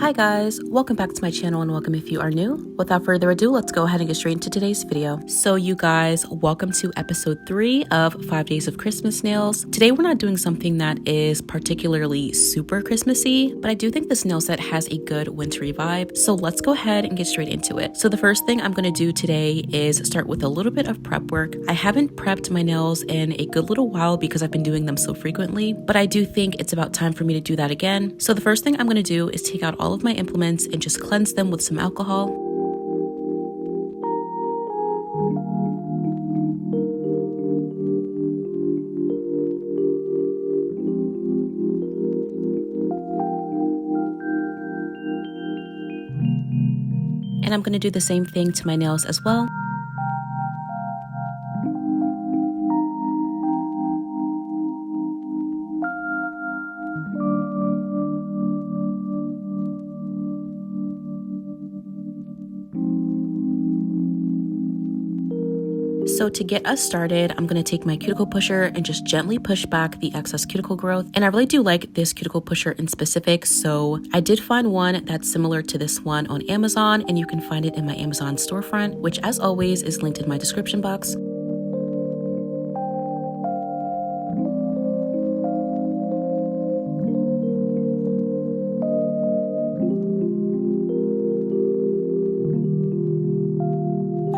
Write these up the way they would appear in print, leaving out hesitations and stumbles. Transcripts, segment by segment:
Hi guys, welcome back to my channel and welcome if you are new. Without further ado, let's go ahead and get straight into today's video. So you guys, welcome to episode 3 of 5 days of Christmas nails. Today we're not doing something that is particularly super Christmassy, but I do think this nail set has a good wintry vibe. So let's go ahead and get straight into it. So the first thing I'm going to do today is start with a little bit of prep work. I haven't prepped my nails in a good little while because I've been doing them so frequently, but I do think it's about time for me to do that again. So the first thing I'm going to do is take out all of my implements and just cleanse them with some alcohol. And I'm going to do the same thing to my nails as well. So to get us started, I'm going to take my cuticle pusher and just gently push back the excess cuticle growth. And I really do like this cuticle pusher in specific, so I did find one that's similar to this one on Amazon, and you can find it in my Amazon storefront, which as always is linked in my description box.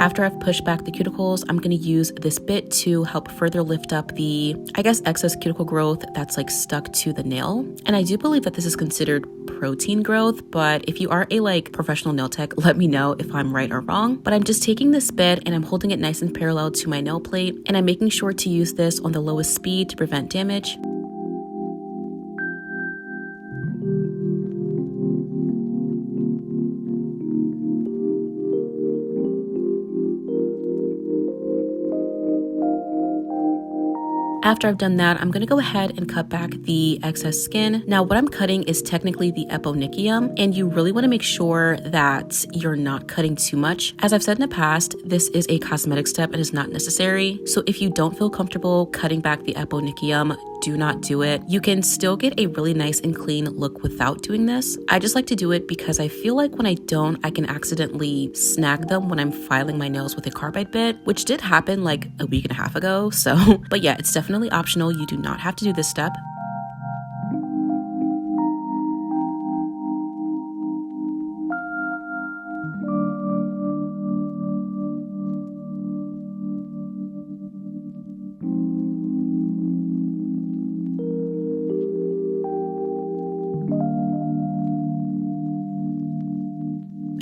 After I've pushed back the cuticles, I'm going to use this bit to help further lift up the, excess cuticle growth that's like stuck to the nail. And I do believe that this is considered protein growth, but if you are a professional nail tech, let me know if I'm right or wrong. But I'm just taking this bit and I'm holding it nice and parallel to my nail plate, and I'm making sure to use this on the lowest speed to prevent damage. After I've done that, I'm going to go ahead and cut back the excess skin. Now, what I'm cutting is technically the eponychium, and you really want to make sure that you're not cutting too much. As I've said in the past, this is a cosmetic step and is not necessary. So if you don't feel comfortable cutting back the eponychium, do not do it. You can still get a really nice and clean look without doing this. I just like to do it because I feel like when I don't, I can accidentally snag them when I'm filing my nails with a carbide bit, which did happen like a week and a half ago. So, but yeah, it's definitely optional. You do not have to do this step.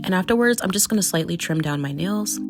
And afterwards, I'm just going to slightly trim down my nails.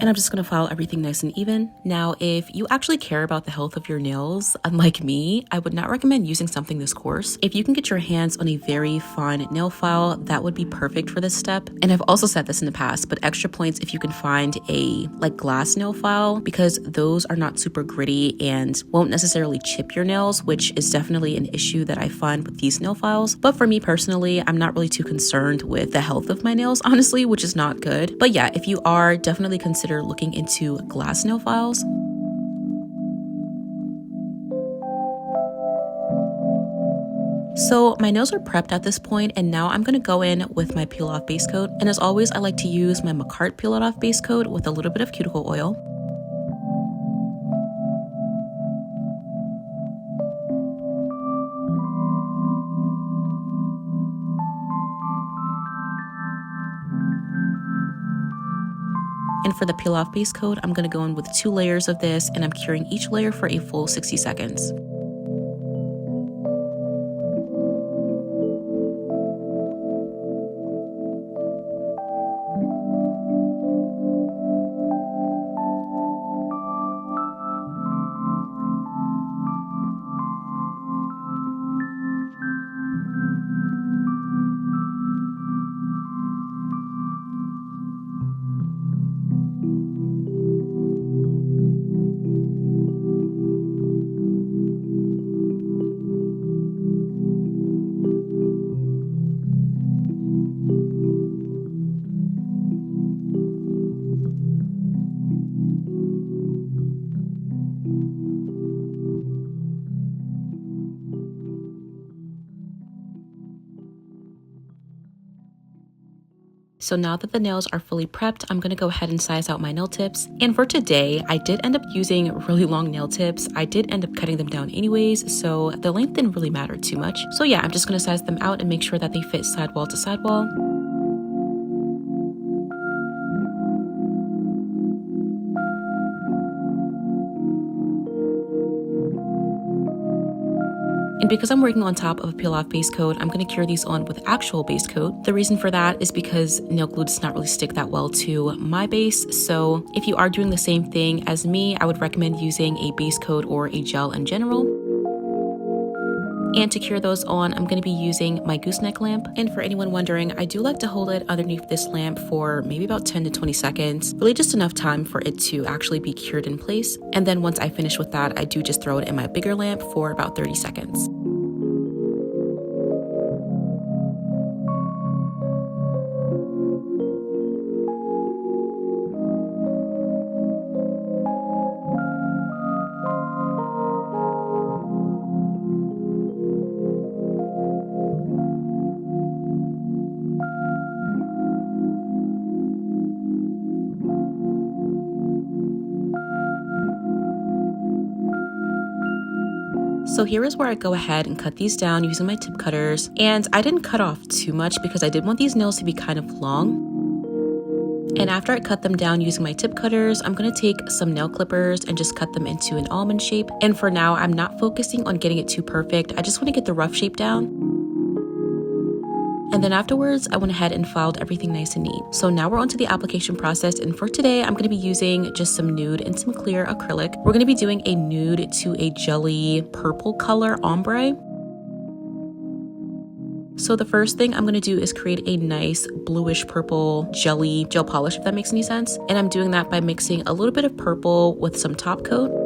And I'm just going to file everything nice and even. Now, if you actually care about the health of your nails, unlike me, I would not recommend using something this coarse. If you can get your hands on a very fine nail file, that would be perfect for this step. And I've also said this in the past, but extra points if you can find a glass nail file, because those are not super gritty and won't necessarily chip your nails, which is definitely an issue that I find with these nail files. But for me personally, I'm not really too concerned with the health of my nails, honestly, which is not good. But yeah, if you are, definitely consider looking into glass nail files. So my nails are prepped at this point, and now I'm going to go in with my peel off base coat. And as always, I like to use my Macart peel it off base coat with a little bit of cuticle oil. And for the peel off base coat, I'm going to go in with 2 layers of this, and I'm curing each layer for a full 60 seconds. So now that the nails are fully prepped, I'm gonna go ahead and size out my nail tips. And for today, I did end up using really long nail tips. I did end up cutting them down anyways, so the length didn't really matter too much. So yeah, I'm just gonna size them out and make sure that they fit sidewall to sidewall. And because I'm working on top of a peel-off base coat, I'm going to cure these on with actual base coat. The reason for that is because nail glue does not really stick that well to my base. So if you are doing the same thing as me, I would recommend using a base coat or a gel in general. And to cure those on, I'm going to be using my gooseneck lamp. And for anyone wondering, I do like to hold it underneath this lamp for maybe about 10 to 20 seconds, really just enough time for it to actually be cured in place. And then once I finish with that, I do just throw it in my bigger lamp for about 30 seconds. So here is where I go ahead and cut these down using my tip cutters. And I didn't cut off too much because I did want these nails to be kind of long. And after I cut them down using my tip cutters, I'm going to take some nail clippers and just cut them into an almond shape. And for now, I'm not focusing on getting it too perfect. I just want to get the rough shape down. And then afterwards, I went ahead and filed everything nice and neat. So now we're onto the application process. And for today, I'm going to be using just some nude and some clear acrylic. We're going to be doing a nude to a jelly purple color ombre. So the first thing I'm going to do is create a nice bluish purple jelly gel polish, if that makes any sense. And I'm doing that by mixing a little bit of purple with some top coat.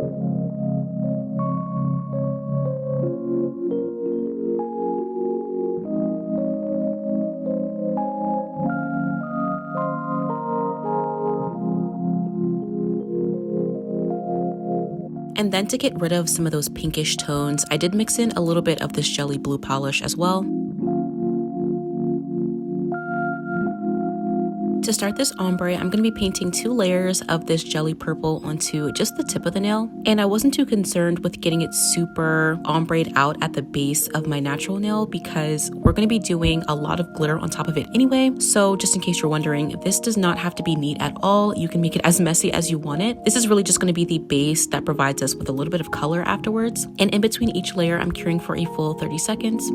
And then to get rid of some of those pinkish tones, I did mix in a little bit of this jelly blue polish as well. To start this ombre, I'm going to be painting 2 layers of this jelly purple onto just the tip of the nail. And I wasn't too concerned with getting it super ombre'd out at the base of my natural nail because we're going to be doing a lot of glitter on top of it anyway. So just in case you're wondering, this does not have to be neat at all. You can make it as messy as you want it. This is really just going to be the base that provides us with a little bit of color afterwards. And in between each layer, I'm curing for a full 30 seconds.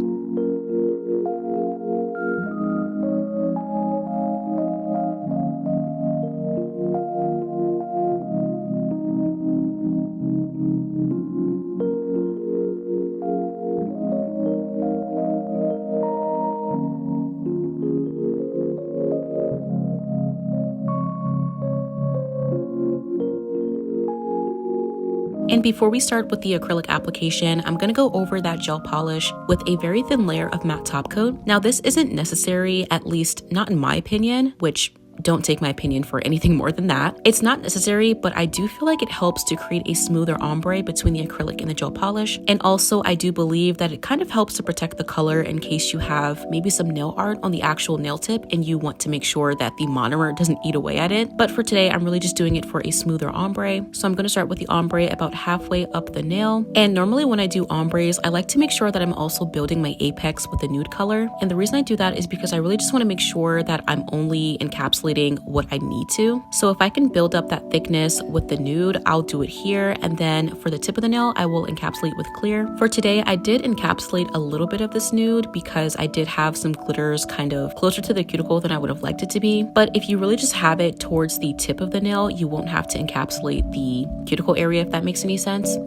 And before we start with the acrylic application, I'm going to go over that gel polish with a very thin layer of matte top coat. Now, this isn't necessary, at least not in my opinion, which don't take my opinion for anything more than that. It's not necessary, but I do feel like it helps to create a smoother ombre between the acrylic and the gel polish. And also, I do believe that it kind of helps to protect the color in case you have maybe some nail art on the actual nail tip and you want to make sure that the monomer doesn't eat away at it. But for today, I'm really just doing it for a smoother ombre. So I'm going to start with the ombre about halfway up the nail. And normally when I do ombres, I like to make sure that I'm also building my apex with a nude color. And the reason I do that is because I really just want to make sure that I'm only encapsulating what I need to. So if I can build up that thickness with the nude, I'll do it here. And then for the tip of the nail, I will encapsulate with clear. For today, I did encapsulate a little bit of this nude because I did have some glitters kind of closer to the cuticle than I would have liked it to be. But if you really just have it towards the tip of the nail, you won't have to encapsulate the cuticle area, if that makes any sense.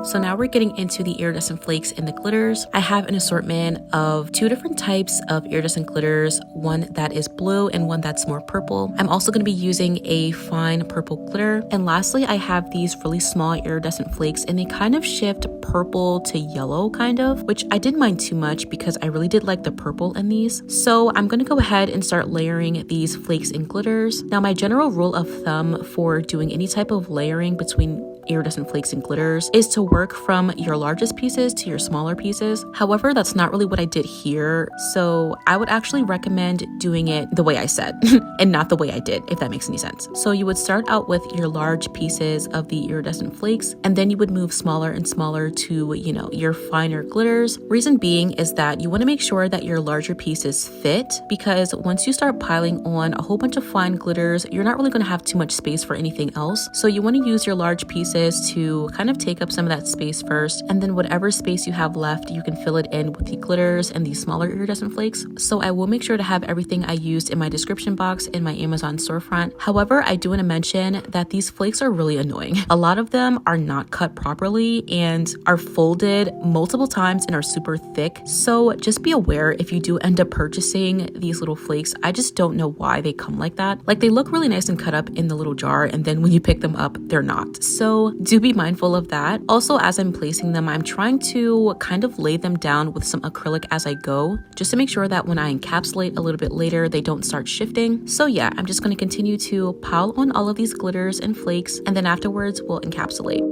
So now we're getting into the iridescent flakes and the glitters. I have an assortment of 2 different types of iridescent glitters, one that is blue and one that's more purple. I'm also going to be using a fine purple glitter. And lastly, I have these really small iridescent flakes, and they kind of shift purple to yellow kind of, which I didn't mind too much because I really did like the purple in these. So I'm going to go ahead and start layering these flakes and glitters. Now, my general rule of thumb for doing any type of layering between iridescent flakes and glitters is to work from your largest pieces to your smaller pieces. However, that's not really what I did here, so I would actually recommend doing it the way I said and not the way I did, if that makes any sense. So you would start out with your large pieces of the iridescent flakes, and then you would move smaller and smaller to, your finer glitters. Reason being is that you want to make sure that your larger pieces fit, because once you start piling on a whole bunch of fine glitters, you're not really going to have too much space for anything else. So you want to use your large pieces to kind of take up some of that space first, and then whatever space you have left, you can fill it in with the glitters and the smaller iridescent flakes. So I will make sure to have everything I used in my description box in my Amazon storefront. However, I do want to mention that these flakes are really annoying. A lot of them are not cut properly and are folded multiple times and are super thick. So just be aware if you do end up purchasing these little flakes. I just don't know why they come like that. Like, they look really nice and cut up in the little jar, and then when you pick them up, they're not. So do be mindful of that. Also, as I'm placing them, I'm trying to kind of lay them down with some acrylic as I go, just to make sure that when I encapsulate a little bit later, they don't start shifting. So yeah, I'm just going to continue to pile on all of these glitters and flakes, and then afterwards we'll encapsulate.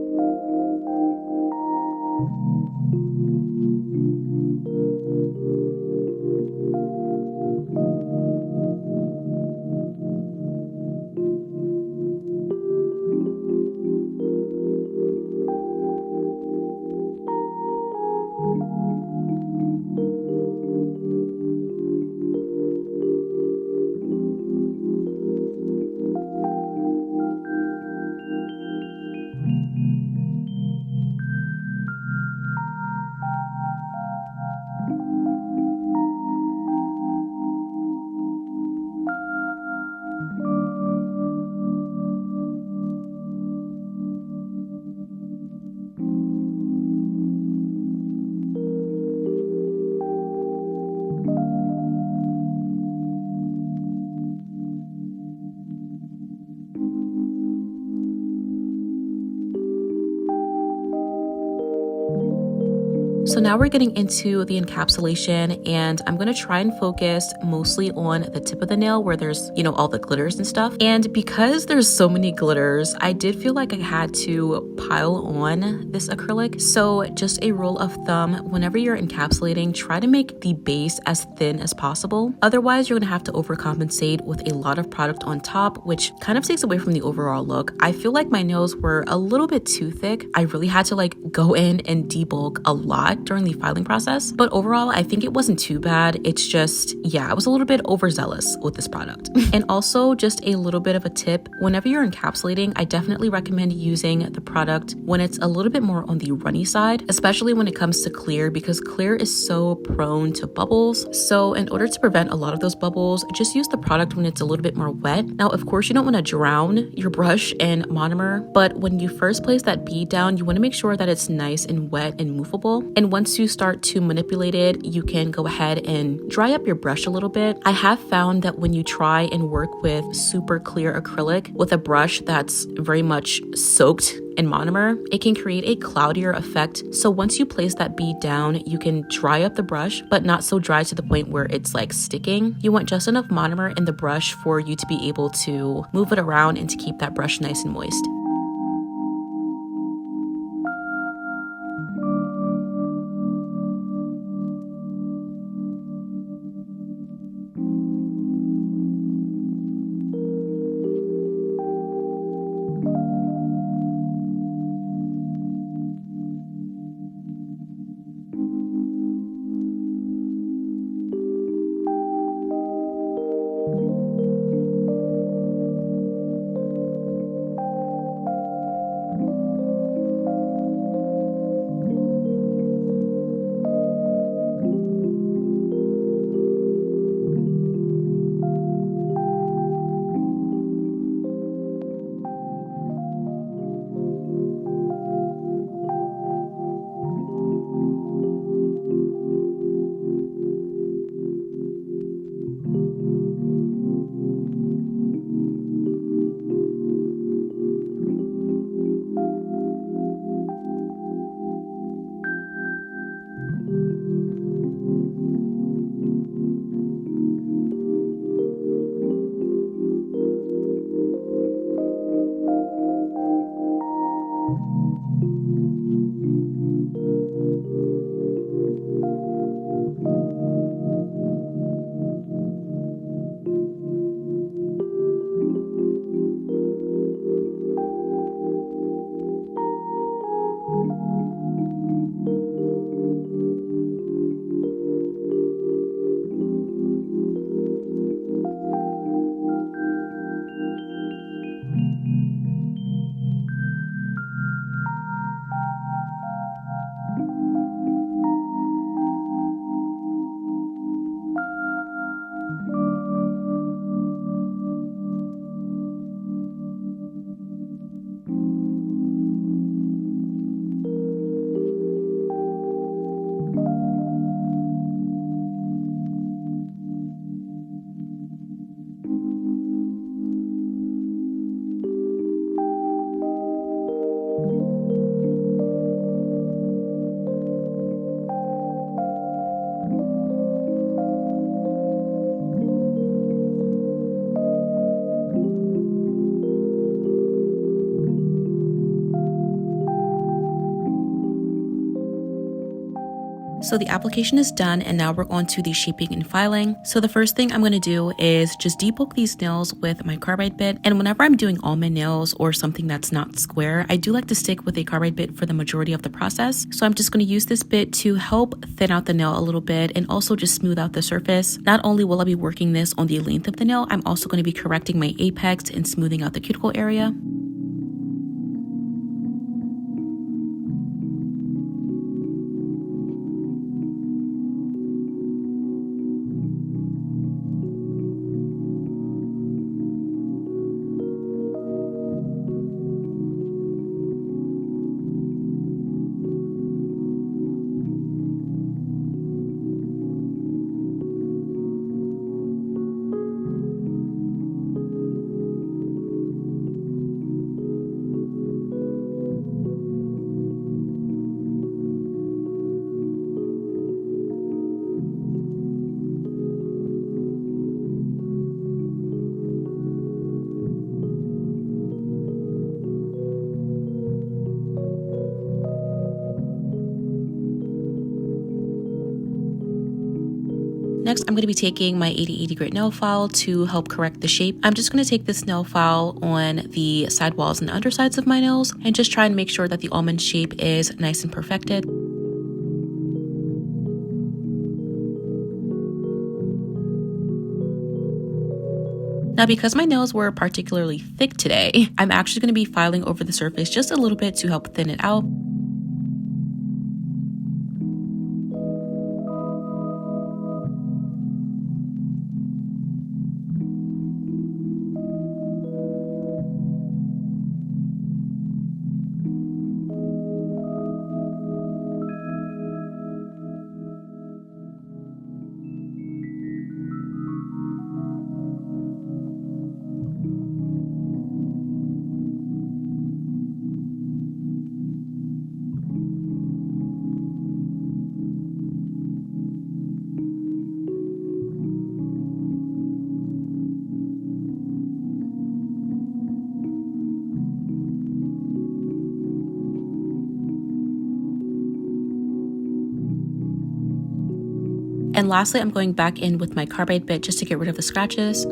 So now we're getting into the encapsulation, and I'm going to try and focus mostly on the tip of the nail where there's, all the glitters and stuff. And because there's so many glitters, I did feel like I had to pile on this acrylic. So just a rule of thumb, whenever you're encapsulating, try to make the base as thin as possible. Otherwise, you're going to have to overcompensate with a lot of product on top, which kind of takes away from the overall look. I feel like my nails were a little bit too thick. I really had to go in and debulk a lot during the filing process, but overall I think it wasn't too bad. It's just, I was a little bit overzealous with this product. And also, just a little bit of a tip, whenever you're encapsulating, I definitely recommend using the product when it's a little bit more on the runny side, especially when it comes to clear, because clear is so prone to bubbles. So in order to prevent a lot of those bubbles, just use the product when it's a little bit more wet. Now, of course, you don't want to drown your brush in monomer, but when you first place that bead down, you want to make sure that it's nice and wet and movable. And once you start to manipulate it, you can go ahead and dry up your brush a little bit. I have found that when you try and work with super clear acrylic with a brush that's very much soaked in monomer, it can create a cloudier effect. So once you place that bead down, you can dry up the brush, but not so dry to the point where it's sticking. You want just enough monomer in the brush for you to be able to move it around and to keep that brush nice and moist. So the application is done, and now we're on to the shaping and filing. So the first thing I'm going to do is just debulk these nails with my carbide bit. And whenever I'm doing all my nails or something that's not square, I do like to stick with a carbide bit for the majority of the process. So I'm just going to use this bit to help thin out the nail a little bit and also just smooth out the surface. Not only will I be working this on the length of the nail, I'm also going to be correcting my apex and smoothing out the cuticle area. Next, I'm going to be taking my 8080 grit nail file to help correct the shape. I'm just going to take this nail file on the sidewalls and undersides of my nails and just try and make sure that the almond shape is nice and perfected. Now, because my nails were particularly thick today, I'm actually going to be filing over the surface just a little bit to help thin it out. And lastly, I'm going back in with my carbide bit just to get rid of the scratches.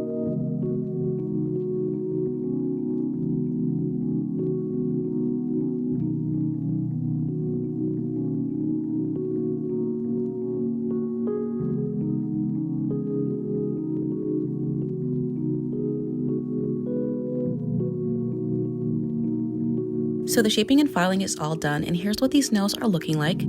So the shaping and filing is all done, and here's what these nails are looking like.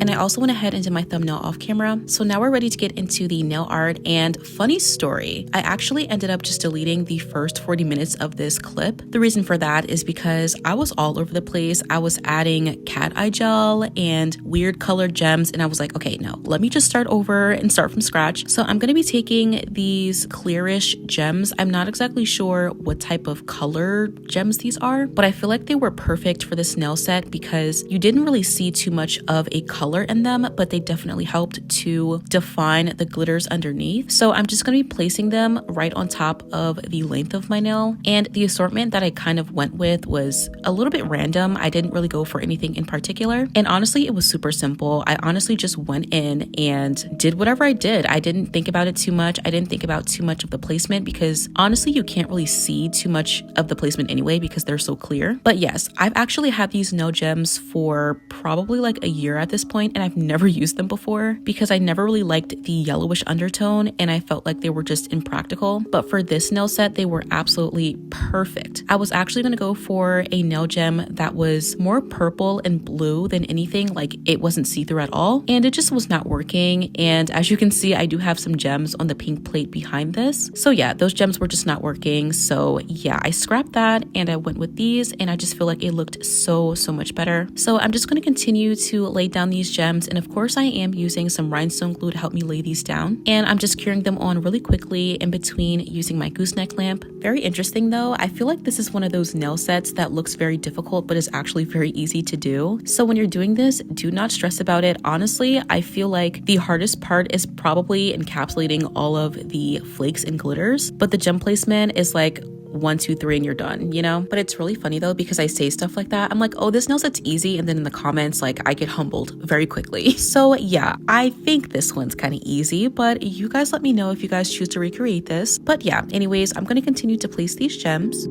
And I also went ahead and did my thumbnail off camera. So now we're ready to get into the nail art. And funny story, I actually ended up just deleting the first 40 minutes of this clip. The reason for that is because I was all over the place. I was adding cat eye gel and weird colored gems. And I was like, okay, no, let me just start over and start from scratch. So I'm going to be taking these clearish gems. I'm not exactly sure what type of color gems these are, but I feel like they were perfect for this nail set because you didn't really see too much of a color in them, but they definitely helped to define the glitters underneath. So I'm just going to be placing them right on top of the length of my nail. And the assortment that I kind of went with was a little bit random. I didn't really go for anything in particular. And honestly, it was super simple. I honestly just went in and did whatever I did. I didn't think about it too much. I didn't think about too much of the placement because honestly, you can't really see too much of the placement anyway because they're so clear. But yes, I've actually had these nail gems for probably like a year at this point, and I've never used them before because I never really liked the yellowish undertone and I felt like they were just impractical. But for this nail set, they were absolutely perfect. I was actually going to go for a nail gem that was more purple and blue than anything, like it wasn't see-through at all, and it just was not working. And as you can see, I do have some gems on the pink plate behind this. So yeah, those gems were just not working. So yeah, I scrapped that and I went with these, and I just feel like it looked so much better. So I'm just going to continue to lay down these gems, and of course I am using some rhinestone glue to help me lay these down, and I'm just curing them on really quickly in between using my gooseneck lamp. Very interesting though, I feel like this is one of those nail sets that looks very difficult but is actually very easy to do. So when you're doing this, do not stress about it. Honestly, I feel like the hardest part is probably encapsulating all of the flakes and glitters, but the gem placement is like 1, 2, 3 and you're done, you know? But it's really funny though, because I say stuff like that. I'm like, oh, this nail set's easy. And then in the comments, like I get humbled very quickly. So yeah, I think this one's kind of easy, but you guys let me know if you guys choose to recreate this. But yeah, anyways, I'm going to continue to place these gems.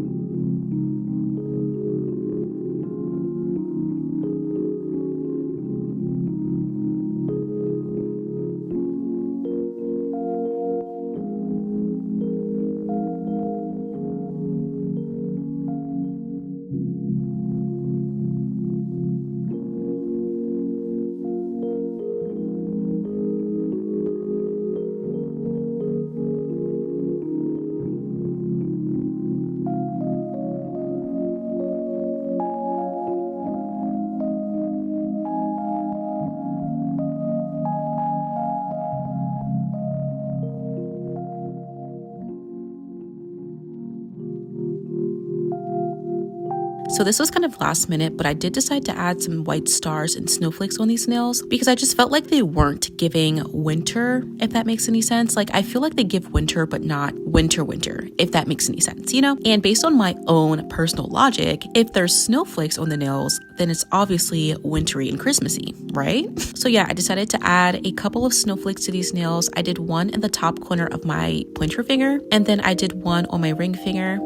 So this was kind of last minute, but I did decide to add some white stars and snowflakes on these nails because I just felt like they weren't giving winter, if that makes any sense. Like I feel like they give winter, but not winter, if that makes any sense, you know? And based on my own personal logic, if there's snowflakes on the nails, then it's obviously wintry and Christmassy, right? So yeah, I decided to add a couple of snowflakes to these nails. I did one in the top corner of my pointer finger, and then I did one on my ring finger.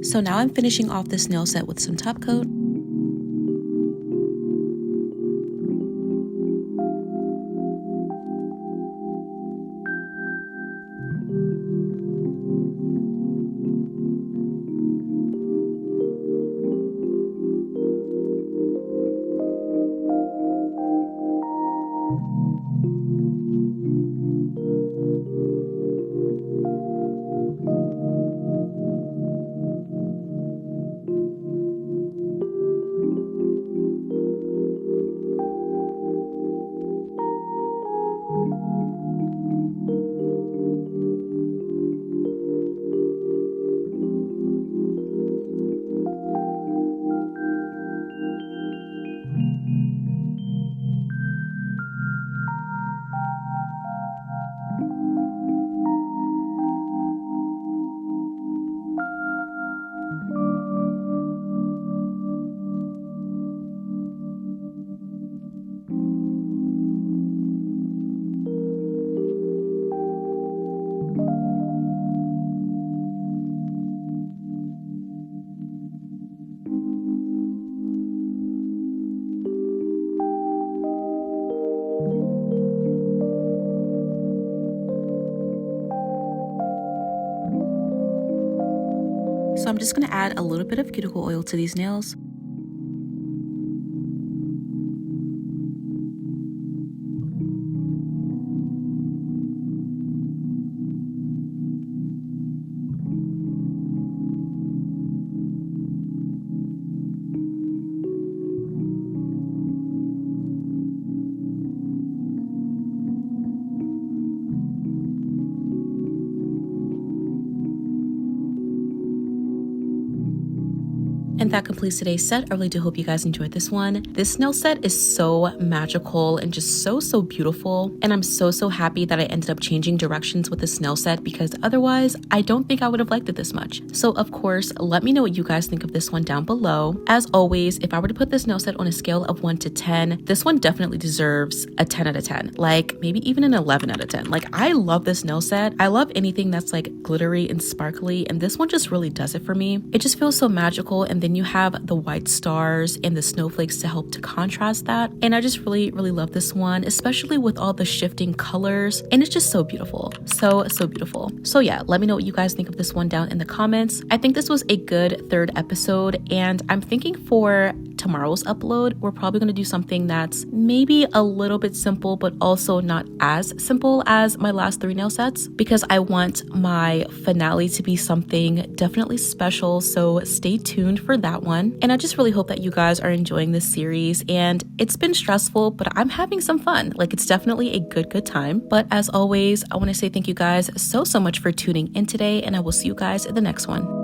So now I'm finishing off this nail set with some top coat. So I'm just going to add a little bit of cuticle oil to these nails. And And that completes today's set. I really do hope you guys enjoyed this one. This nail set is so magical and just so beautiful. And I'm so happy that I ended up changing directions with this nail set, because otherwise I don't think I would have liked it this much. So of course, let me know what you guys think of this one down below. As always, if I were to put this nail set on a scale of 1 to 10, this one definitely deserves a 10 out of 10, like maybe even an 11 out of 10. Like, I love this nail set. I love anything that's like glittery and sparkly, and this one just really does it for me. It just feels so magical, and then you have the white stars and the snowflakes to help to contrast that. And I just really love this one, especially with all the shifting colors, and it's just so beautiful. So beautiful. So yeah, let me know what you guys think of this one down in the comments. I think this was a good third episode, and I'm thinking for tomorrow's upload, we're probably going to do something that's maybe a little bit simple, but also not as simple as my last 3 nail sets, because I want my finale to be something definitely special. So stay tuned for that one. And I just really hope that you guys are enjoying this series, and it's been stressful, but I'm having some fun. Like, it's definitely a good time. But as always, I want to say thank you guys so much for tuning in today, and I will see you guys in the next one.